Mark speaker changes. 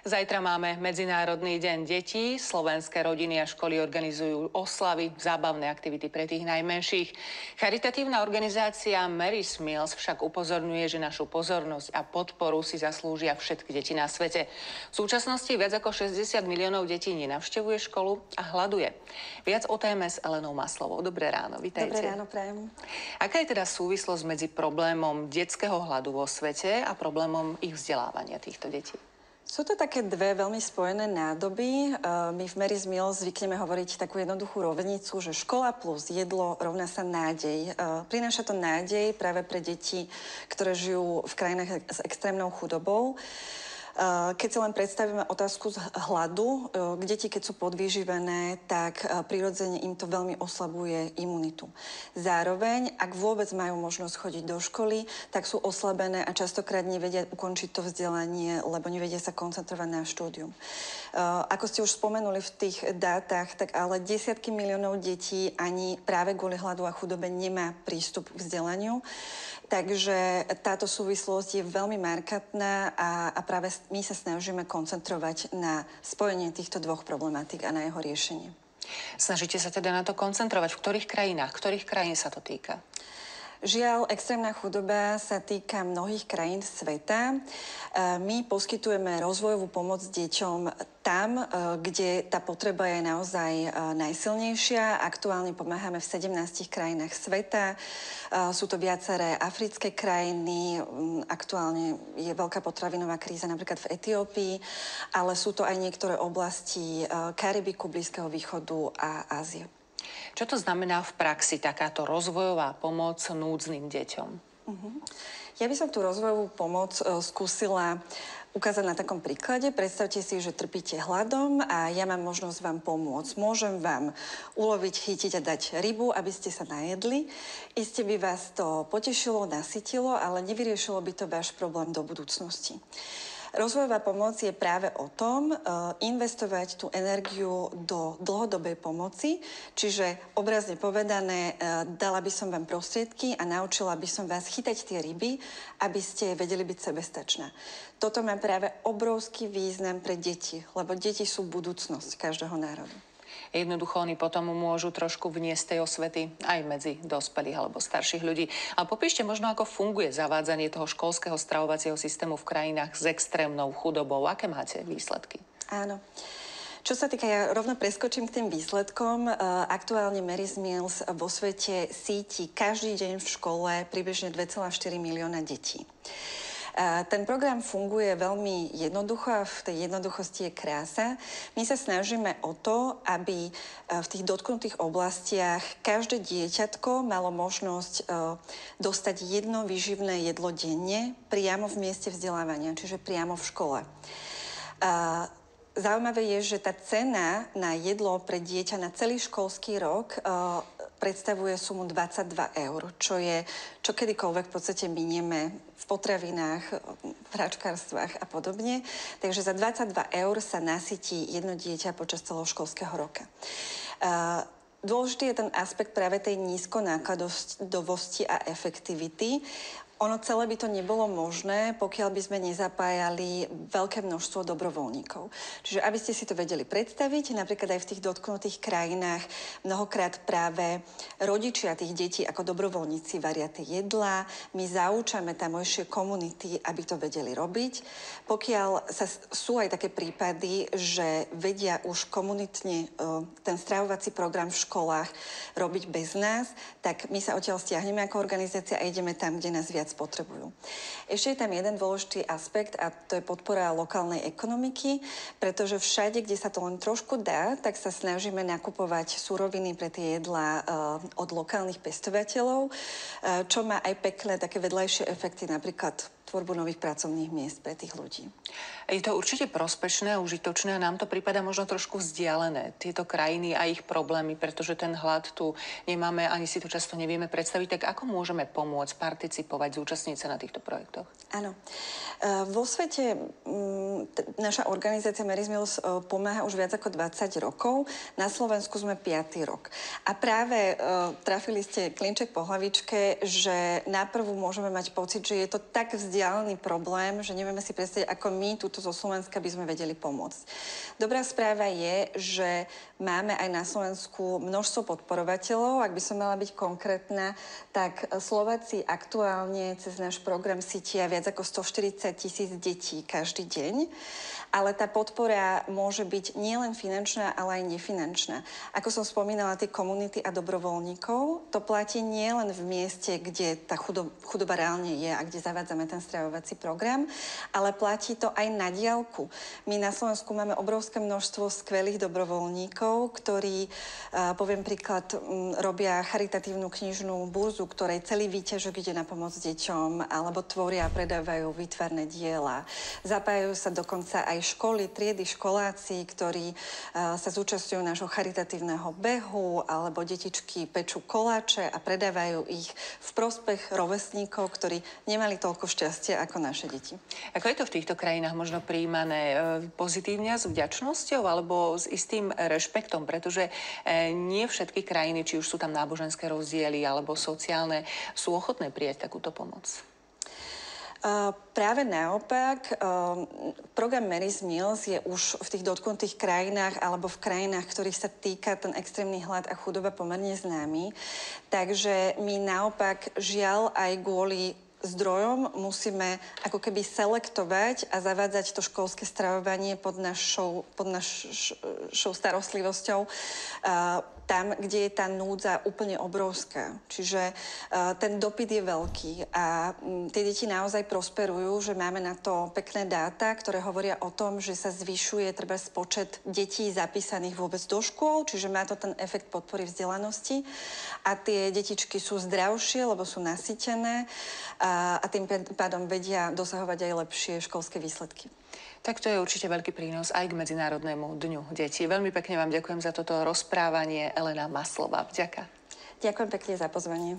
Speaker 1: Zajtra máme Medzinárodný deň detí. Slovenské rodiny a školy organizujú oslavy, zábavné aktivity pre tých najmenších. Charitatívna organizácia Mary's Meals však upozorňuje, že našu pozornosť a podporu si zaslúžia všetky deti na svete. V súčasnosti viac ako 60 miliónov detí nenavštevuje školu a hladuje. Viac o téme s Elenou Maslovou. Dobré ráno, vitajte.
Speaker 2: Dobré ráno, prajem.
Speaker 1: Aká je teda súvislosť medzi problémom detského hladu vo svete a problémom ich vzdelávania týchto detí?
Speaker 2: Sú to také dve veľmi spojené nádoby. My v Mary's Meals zvykneme hovoriť takú jednoduchú rovnicu, že škola plus jedlo rovná sa nádej. Prináša to nádej práve pre deti, ktoré žijú v krajinách s extrémnou chudobou. Keď si len predstavíme otázku z hladu, deti, keď sú podvýživené, tak prirodzene im to veľmi oslabuje imunitu. Zároveň, ak vôbec majú možnosť chodiť do školy, tak sú oslabené a častokrát nevedia ukončiť to vzdelanie, lebo nevedia sa koncentrovať na štúdium. Ako ste už spomenuli v tých dátach, tak ale desiatky miliónov detí ani práve kvôli hladu a chudobe nemá prístup k vzdelaniu. Takže táto súvislosť je veľmi markantná a práve my sa snažíme koncentrovať na spojenie týchto dvoch problematík a na jeho riešenie.
Speaker 1: Snažíte sa teda na to koncentrovať? V ktorých krajinách? Ktorých krajín sa to týka?
Speaker 2: Žiaľ, extrémna chudoba sa týka mnohých krajín sveta. My poskytujeme rozvojovú pomoc deťom tam, kde tá potreba je naozaj najsilnejšia. Aktuálne pomáhame v 17 krajinách sveta. Sú to viaceré africké krajiny. Aktuálne je veľká potravinová kríza napríklad v Etiópii, ale sú to aj niektoré oblasti Karibiku, Blízkeho východu a Ázie.
Speaker 1: Čo to znamená v praxi takáto rozvojová pomoc núdznym deťom?
Speaker 2: Ja by som tú rozvojovú pomoc skúsila ukázať na takom príklade. Predstavte si, že trpíte hladom a ja mám možnosť vám pomôcť. Môžem vám uloviť, chytiť a dať rybu, aby ste sa najedli. Iste by vás to potešilo, nasytilo, ale nevyriešilo by to váš problém do budúcnosti. Rozvojová pomoc je práve o tom investovať tú energiu do dlhodobej pomoci, čiže obrazne povedané, dala by som vám prostriedky a naučila by som vás chytať tie ryby, aby ste vedeli byť sebestačná. Toto má práve obrovský význam pre deti, lebo deti sú budúcnosť každého národa.
Speaker 1: Jednoducho oni potom môžu trošku vniesť tej osvety aj medzi dospelých alebo starších ľudí. A popíšte možno, ako funguje zavádzanie toho školského stravovacieho systému v krajinách s extrémnou chudobou. Aké máte výsledky?
Speaker 2: Áno. Čo sa týka, ja rovno preskočím k tým výsledkom. Aktuálne Mary's Meals vo svete síti každý deň v škole približne 2,4 milióna detí. Ten program funguje veľmi jednoducho a v tej jednoduchosti je krása. My sa snažíme o to, aby v tých dotknutých oblastiach každé dieťatko malo možnosť dostať jedno výživné jedlo denne priamo v mieste vzdelávania, čiže priamo v škole. Zaujímavé je, že tá cena na jedlo pre dieťa na celý školský rok predstavuje sumu 22 eur, čo kedykoľvek v podstate minieme v potravinách, v hračkárstvách a podobne. Takže za 22 eur sa nasytí jedno dieťa počas celého školského roka. Dôležitý je ten aspekt práve tej nízkonákladovosti a efektivity. Ono celé by to nebolo možné, pokiaľ by sme nezapájali veľké množstvo dobrovoľníkov. Čiže aby ste si to vedeli predstaviť, napríklad aj v tých dotknutých krajinách mnohokrát práve rodičia tých detí ako dobrovoľníci varia tie jedlá. My zaučame tamojšie komunity, aby to vedeli robiť. Pokiaľ sú aj také prípady, že vedia už komunitne ten stravovací program v školách robiť bez nás, tak my sa odtiaľ stiahneme ako organizácia a ideme tam, kde nás viac potrebujú. Ešte je tam jeden dôležitý aspekt a to je podpora lokálnej ekonomiky, pretože všade, kde sa to len trošku dá, tak sa snažíme nakupovať suroviny pre tie jedlá od lokálnych pestovateľov, čo má aj pekné také vedľajšie efekty, napríklad tvorbu nových pracovných miest pre tých ľudí.
Speaker 1: Je to určite prospešné a užitočné a nám to prípada možno trošku vzdialené, tieto krajiny a ich problémy, pretože ten hlad tu nemáme, ani si to často nevieme predstaviť. Tak ako môžeme pomôcť, participovať, zúčastniť sa na týchto projektoch?
Speaker 2: Áno. Vo svete naša organizácia Mary's Meals pomáha už viac ako 20 rokov. Na Slovensku sme 5. rok. A práve trafili ste klinček po hlavičke, že naprvu môžeme mať pocit, že je to tak vzdialené vzdialený problém, že nevieme si predstaviť, ako my túto zo Slovenska by sme vedeli pomôcť. Dobrá správa je, že máme aj na Slovensku množstvo podporovateľov. Ak by som mala byť konkrétna, tak Slováci aktuálne cez náš program sítia viac ako 140 000 detí každý deň. Ale tá podpora môže byť nielen finančná, ale aj nefinančná. Ako som spomínala, tie komunity a dobrovoľníkov, to platí nielen v mieste, kde tá chudoba reálne je a kde zavádzame ten stravovací program, ale platí to aj na diaľku. My na Slovensku máme obrovské množstvo skvelých dobrovoľníkov, ktorí, poviem príklad, robia charitatívnu knižnú burzu, ktorej celý výťažok ide na pomoc deťom, alebo tvoria a predávajú výtvarné diela. Zapájajú sa dokonca aj školy, triedy, školáci, ktorí sa zúčastňujú nášho charitatívneho behu, alebo detičky pečú koláče a predávajú ich v prospech rovesníkov, ktorí nemali toľko šťastia ako naše deti.
Speaker 1: Ako je to v týchto krajinách možno prijímané pozitívne s vďačnosťou alebo s istým rešpektom, pretože nie všetky krajiny, či už sú tam náboženské rozdiely alebo sociálne, sú ochotné prijať takúto pomoc?
Speaker 2: Práve naopak, program Mary's Meals je už v tých dotknutých krajinách alebo v krajinách, ktorých sa týka ten extrémny hlad a chudoba pomerne známy. Takže my naopak žiaľ aj kvôli zdrojom musíme ako keby selektovať a zavádzať to školské stravovanie pod našou starostlivosťou tam, kde je tá núdza úplne obrovská. Čiže ten dopyt je veľký a tie deti naozaj prosperujú, že máme na to pekné dáta, ktoré hovoria o tom, že sa zvyšuje treba počet detí zapísaných vôbec do škôl, čiže má to ten efekt podpory vzdelanosti a tie detičky sú zdravšie, lebo sú nasýtené a tým pádom vedia dosahovať aj lepšie školské výsledky.
Speaker 1: Tak to je určite veľký prínos aj k Medzinárodnému dňu detí. Veľmi pekne vám ďakujem za toto rozprávanie. Elena Maslová. Vďaka.
Speaker 2: Ďakujem pekne za pozvanie.